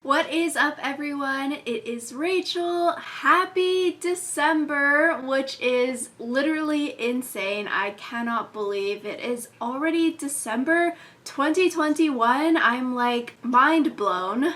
What is up, everyone? It is Rachel. Happy December, which is literally insane. I cannot believe it is already December 2021. I'm like mind blown.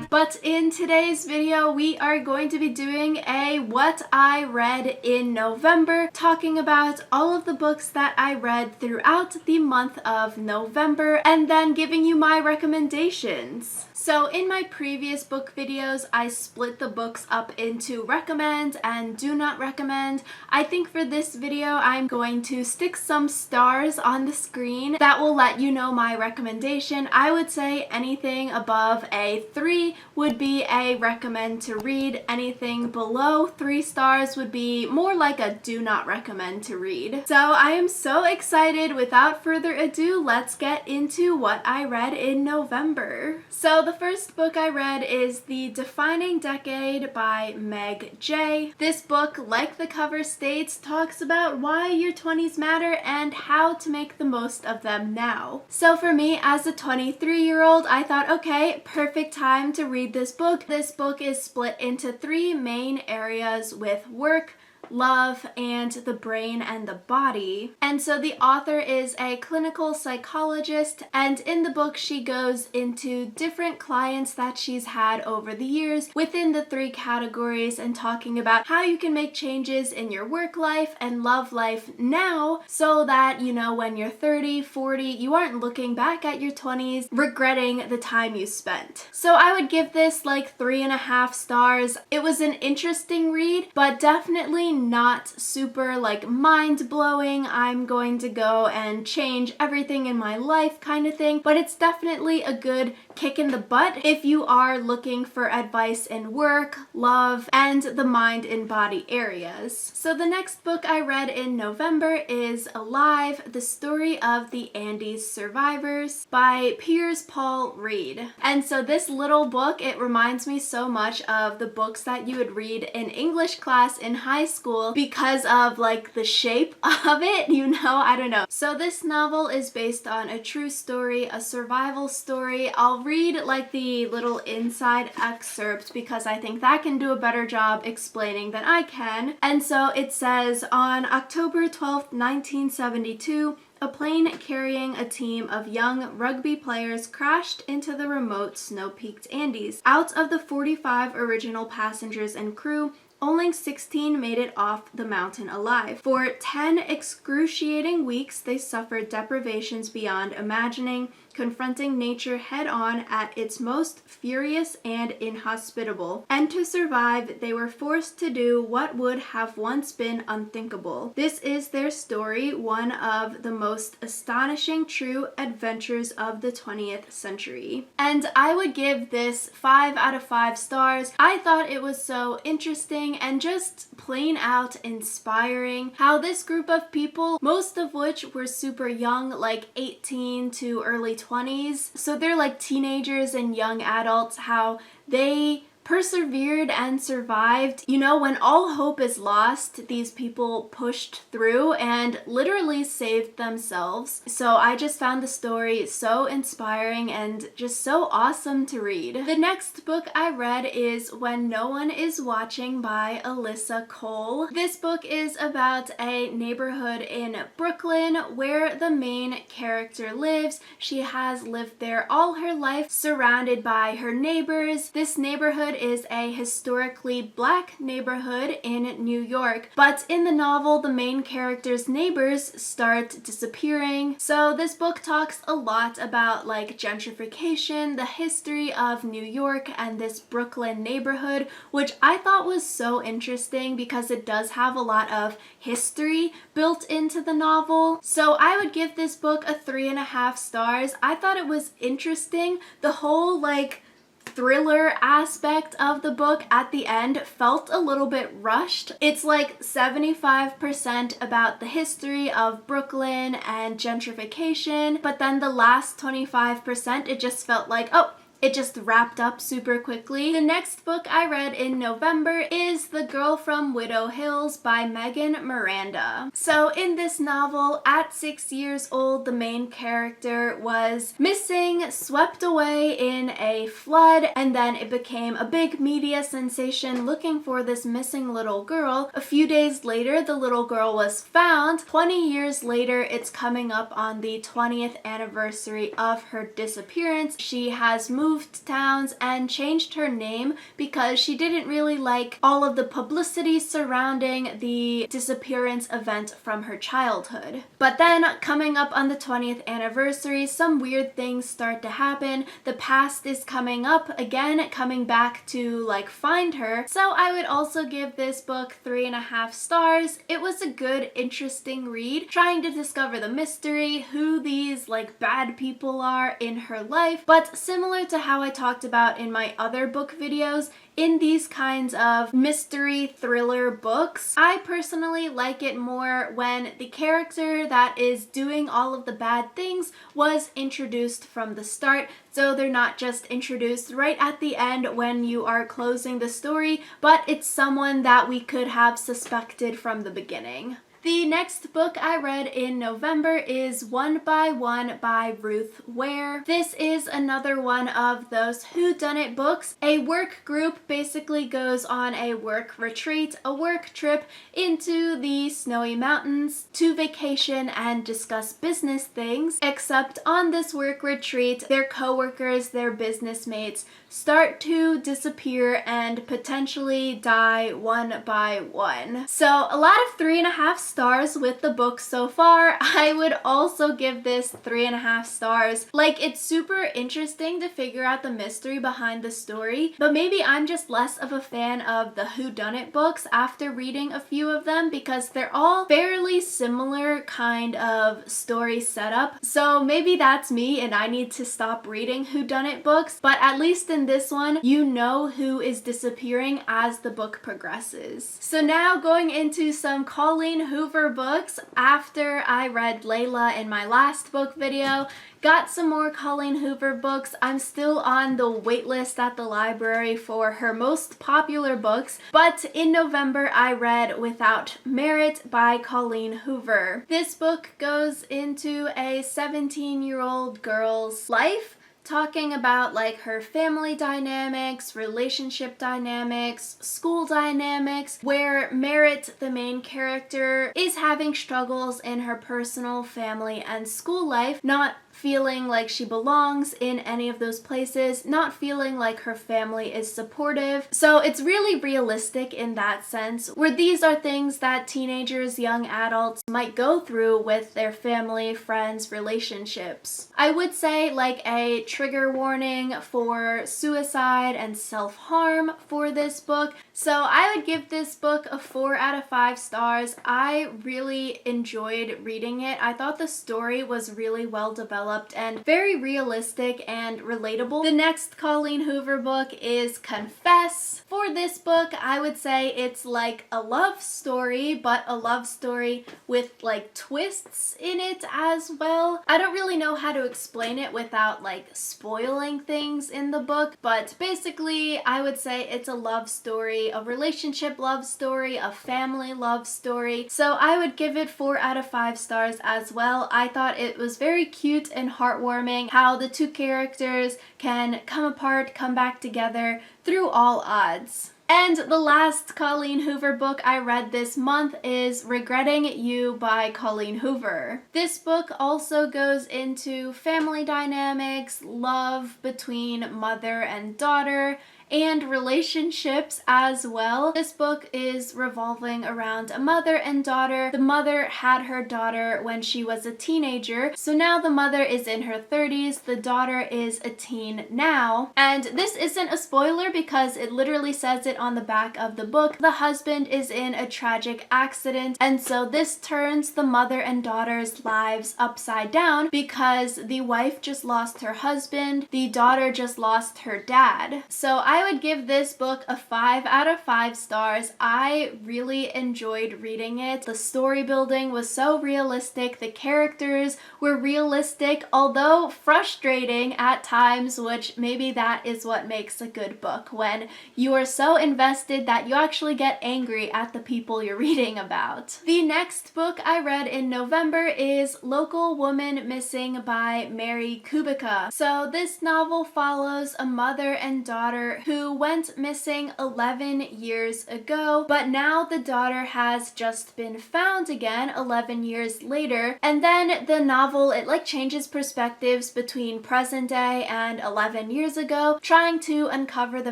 But in today's video, we are going to be doing a what I read in November, talking about all of the books that I read throughout the month of November, and then giving you my recommendations. So in my previous book videos, I split the books up into recommend and do not recommend. I think for this video, I'm going to stick some stars on the screen that will let you know my recommendation. I would say anything above a 3 would be a recommend to read. Anything below 3 stars would be more like a do not recommend to read. So I am so excited. Without further ado, let's get into what I read in November. So the first book I read is The Defining Decade by Meg J. This book, like the cover states, talks about why your 20s matter and how to make the most of them now. So for me, as a 23-year-old, I thought, okay, perfect time to read this book. This book is split into 3 main areas with work, love, and the brain and the body. And so the author is a clinical psychologist, and in the book she goes into different clients that she's had over the years within the 3 categories and talking about how you can make changes in your work life and love life now so that, you know, when you're 30, 40, you aren't looking back at your 20s regretting the time you spent. So I would give this like 3.5 stars. It was an interesting read, but definitely not super like mind-blowing, I'm going to go and change everything in my life kind of thing, but it's definitely a good kick in the butt if you are looking for advice in work, love, and the mind and body areas. So the next book I read in November is Alive, The Story of the Andes Survivors by Piers Paul Reed. And so this little book, it reminds me so much of the books that you would read in English class in high school because of like the shape of it, you know, I don't know. So this novel is based on a true story, a survival story. I'll read like the little inside excerpt because I think that can do a better job explaining than I can. And so it says, on October 12th, 1972, a plane carrying a team of young rugby players crashed into the remote snow-peaked Andes. Out of the 45 original passengers and crew, only 16 made it off the mountain alive. For 10 excruciating weeks, they suffered deprivations beyond imagining, confronting nature head-on at its most furious and inhospitable. And to survive, they were forced to do what would have once been unthinkable. This is their story, one of the most astonishing true adventures of the 20th century. And I would give this 5 out of 5 stars. I thought it was so interesting and just plain out inspiring how this group of people, most of which were super young, like 18 to early 20s, so they're like teenagers and young adults, how they persevered and survived. You know, when all hope is lost, these people pushed through and literally saved themselves. So I just found the story so inspiring and just so awesome to read. The next book I read is When No One Is Watching by Alyssa Cole. This book is about a neighborhood in Brooklyn where the main character lives. She has lived there all her life, surrounded by her neighbors. This neighborhood is a historically black neighborhood in New York, but in the novel, the main character's neighbors start disappearing. So this book talks a lot about like gentrification, the history of New York and this Brooklyn neighborhood, which I thought was so interesting because it does have a lot of history built into the novel. So I would give this book a 3.5 stars. I thought it was interesting. The whole like thriller aspect of the book at the end felt a little bit rushed. It's like 75% about the history of Brooklyn and gentrification, but then the last 25%, it just felt like, oh, it just wrapped up super quickly. The next book I read in November is The Girl from Widow Hills by Megan Miranda. So in this novel, at 6 years old, the main character was missing, swept away in a flood, and then it became a big media sensation looking for this missing little girl. A few days later, the little girl was found. 20 years later, it's coming up on the 20th anniversary of her disappearance. She has moved towns and changed her name because she didn't really like all of the publicity surrounding the disappearance event from her childhood. But then, coming up on the 20th anniversary, some weird things start to happen. The past is coming up again, coming back to like find her. So I would also give this book 3.5 stars. It was a good, interesting read, trying to discover the mystery, who these like bad people are in her life. But similar to how I talked about in my other book videos, in these kinds of mystery thriller books, I personally like it more when the character that is doing all of the bad things was introduced from the start, so they're not just introduced right at the end when you are closing the story, but it's someone that we could have suspected from the beginning. The next book I read in November is One by One by Ruth Ware. This is another one of those whodunit books. A work group basically goes on a work retreat, a work trip into the snowy mountains to vacation and discuss business things, except on this work retreat, their co-workers, their business mates, start to disappear and potentially die one by one. So a lot of 3.5 stars with the book so far. I would also give this 3.5 stars. Like, it's super interesting to figure out the mystery behind the story, but maybe I'm just less of a fan of the whodunit books after reading a few of them because they're all fairly similar kind of story setup. So maybe that's me and I need to stop reading whodunit books, but at least in this one, you know who is disappearing as the book progresses. So now going into some Colleen Hoover books. After I read Layla in my last book video, got some more Colleen Hoover books. I'm still on the wait list at the library for her most popular books, but in November I read Without Merit by Colleen Hoover. This book goes into a 17-year-old girl's life, talking about like her family dynamics, relationship dynamics, school dynamics, where Merit, the main character, is having struggles in her personal, family, and school life, not feeling like she belongs in any of those places, not feeling like her family is supportive. So it's really realistic in that sense, where these are things that teenagers, young adults might go through with their family, friends, relationships. I would say like a trigger warning for suicide and self-harm for this book. So I would give this book a 4 out of 5 stars. I really enjoyed reading it. I thought the story was really well developed and very realistic and relatable. The next Colleen Hoover book is Confess. For this book, I would say it's like a love story, but a love story with like twists in it as well. I don't really know how to explain it without like spoiling things in the book, but basically I would say it's a love story, a relationship love story, a family love story. So I would give it 4 out of 5 stars as well. I thought it was very cute and heartwarming how the two characters can come apart, come back together through all odds. And the last Colleen Hoover book I read this month is Regretting You by Colleen Hoover. This book also goes into family dynamics, love between mother and daughter, and relationships as well. This book is revolving around a mother and daughter. The mother had her daughter when she was a teenager, so now the mother is in her 30s, the daughter is a teen now. And this isn't a spoiler because it literally says it on the back of the book. The husband is in a tragic accident, and so this turns the mother and daughter's lives upside down because the wife just lost her husband, the daughter just lost her dad. So I I would give this book a 5 out of 5 stars. I really enjoyed reading it. The story building was so realistic. The characters were realistic, although frustrating at times, which maybe that is what makes a good book, when you are so invested that you actually get angry at the people you're reading about. The next book I read in November is Local Woman Missing by Mary Kubica. So this novel follows a mother and daughter who went missing 11 years ago, but now the daughter has just been found again 11 years later. And then the novel, it like changes perspectives between present day and 11 years ago, trying to uncover the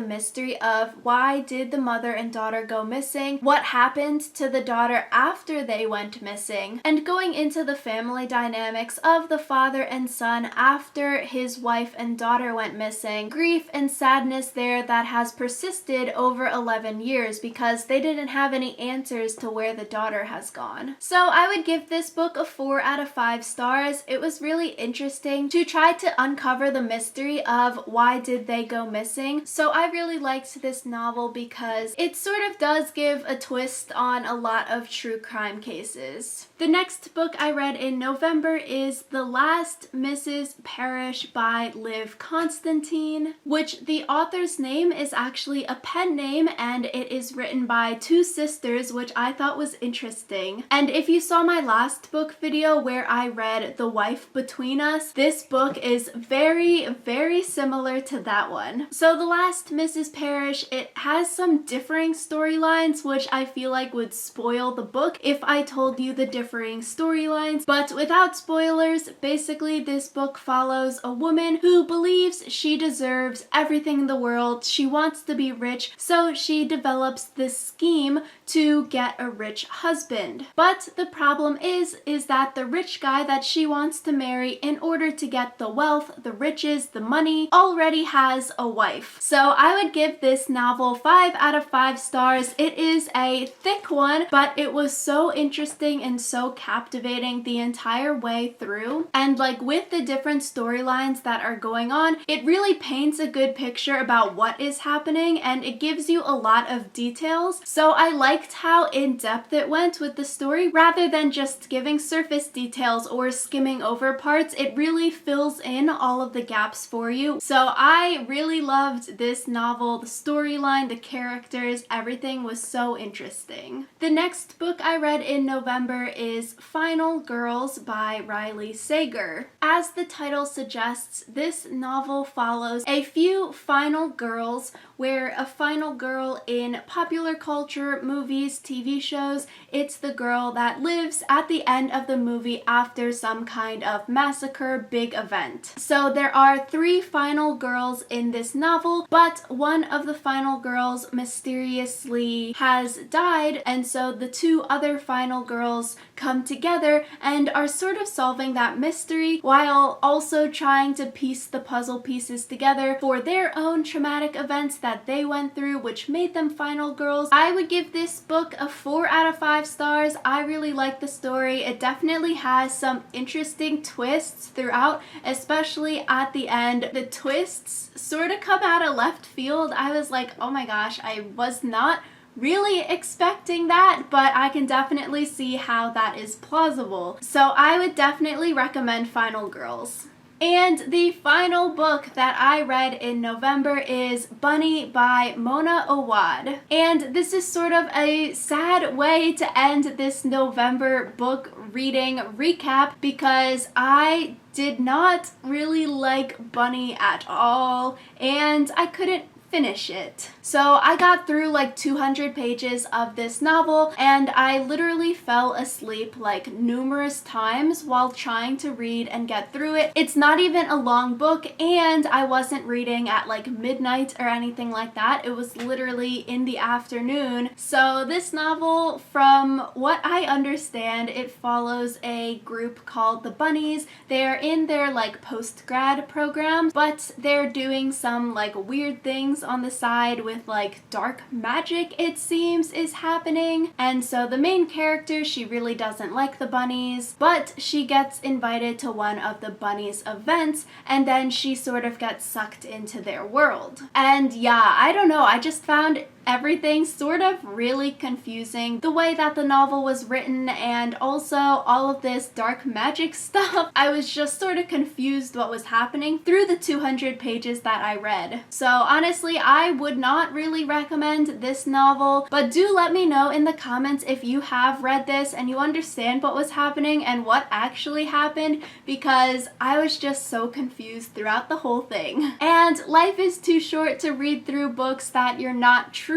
mystery of why did the mother and daughter go missing, what happened to the daughter after they went missing, and going into the family dynamics of the father and son after his wife and daughter went missing. Grief and sadness there that has persisted over 11 years because they didn't have any answers to where the daughter has gone. So I would give this book a 4 out of 5 stars. It was really interesting to try to uncover the mystery of why did they go missing. So I really liked this novel because it sort of does give a twist on a lot of true crime cases. The next book I read in November is The Last Mrs Parish by Liv Constantine, which the author's name is actually a pen name, and it is written by two sisters, which I thought was interesting. And if you saw my last book video where I read The Wife Between Us, this book is very, very similar to that one. So The Last Mrs Parish, it has some differing storylines, which I feel like would spoil the book if I told you the differing storylines, but without spoilers, basically this book follows a woman who believes she deserves everything in the world. She wants to be rich, so she develops this scheme to get a rich husband. But the problem is that the rich guy that she wants to marry in order to get the wealth, the riches, the money, already has a wife. So I would give this novel 5 out of 5 stars. It is a thick one, but it was so interesting and so captivating the entire way through. And like with the different storylines that are going on, it really paints a good picture about what is happening, and it gives you a lot of details. So I liked how in-depth it went with the story rather than just giving surface details or skimming over parts. It really fills in all of the gaps for you. So I really loved this novel. The storyline, the characters, everything was so interesting. The next book I read in November is Final Girls by Riley Sager. As the title suggests, this novel follows a few final girls, where a final girl in popular culture, movies, TV shows, it's the girl that lives at the end of the movie after some kind of massacre, big event. So there are 3 final girls in this novel, but one of the final girls mysteriously has died, and so the 2 other final girls come together and are sort of solving that mystery while also trying to piece the puzzle pieces together for their own traumatic events that they went through, which made them final girls. I would give this book a 4 out of 5 stars. I really like the story. It definitely has some interesting twists throughout, especially at the end. The twists sort of come out of left field. I was like, oh my gosh, I was not really expecting that, but I can definitely see how that is plausible. So I would definitely recommend Final Girls. And the final book that I read in November is Bunny by Mona Awad. And this is sort of a sad way to end this November book reading recap because I did not really like Bunny at all, and I couldn't finish it. So I got through like 200 pages of this novel, and I literally fell asleep like numerous times while trying to read and get through it. It's not even a long book, and I wasn't reading at like midnight or anything like that. It was literally in the afternoon. So this novel, from what I understand, it follows a group called the Bunnies. They're in their like post-grad program, but they're doing some like weird things on the side with like dark magic, it seems, is happening. And so the main character, she really doesn't like the bunnies, but she gets invited to one of the bunnies' events, and then she sort of gets sucked into their world. And yeah, I don't know, I just found everything sort of really confusing. The way that the novel was written and also all of this dark magic stuff, I was just sort of confused what was happening through the 200 pages that I read. So honestly, I would not really recommend this novel, but do let me know in the comments if you have read this and you understand what was happening and what actually happened, because I was just so confused throughout the whole thing. And life is too short to read through books that you're not truly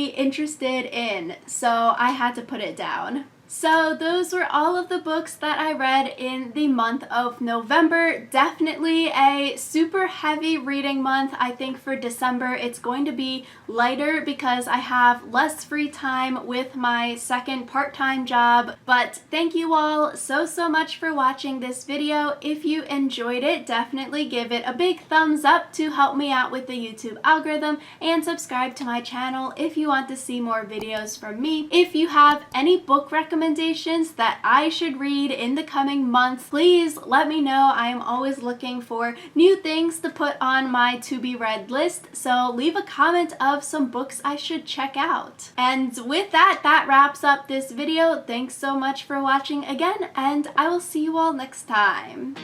interested in, so I had to put it down. So those were all of the books that I read in the month of November. Definitely a super heavy reading month. I think for December it's going to be lighter because I have less free time with my second part-time job. But thank you all so much for watching this video. If you enjoyed it, definitely give it a big thumbs up to help me out with the YouTube algorithm, and subscribe to my channel if you want to see more videos from me. If you have any book recommendations that I should read in the coming months, please let me know. I am always looking for new things to put on my to be read list, so leave a comment of some books I should check out. And with that, that wraps up this video. Thanks so much for watching again, and I will see you all next time.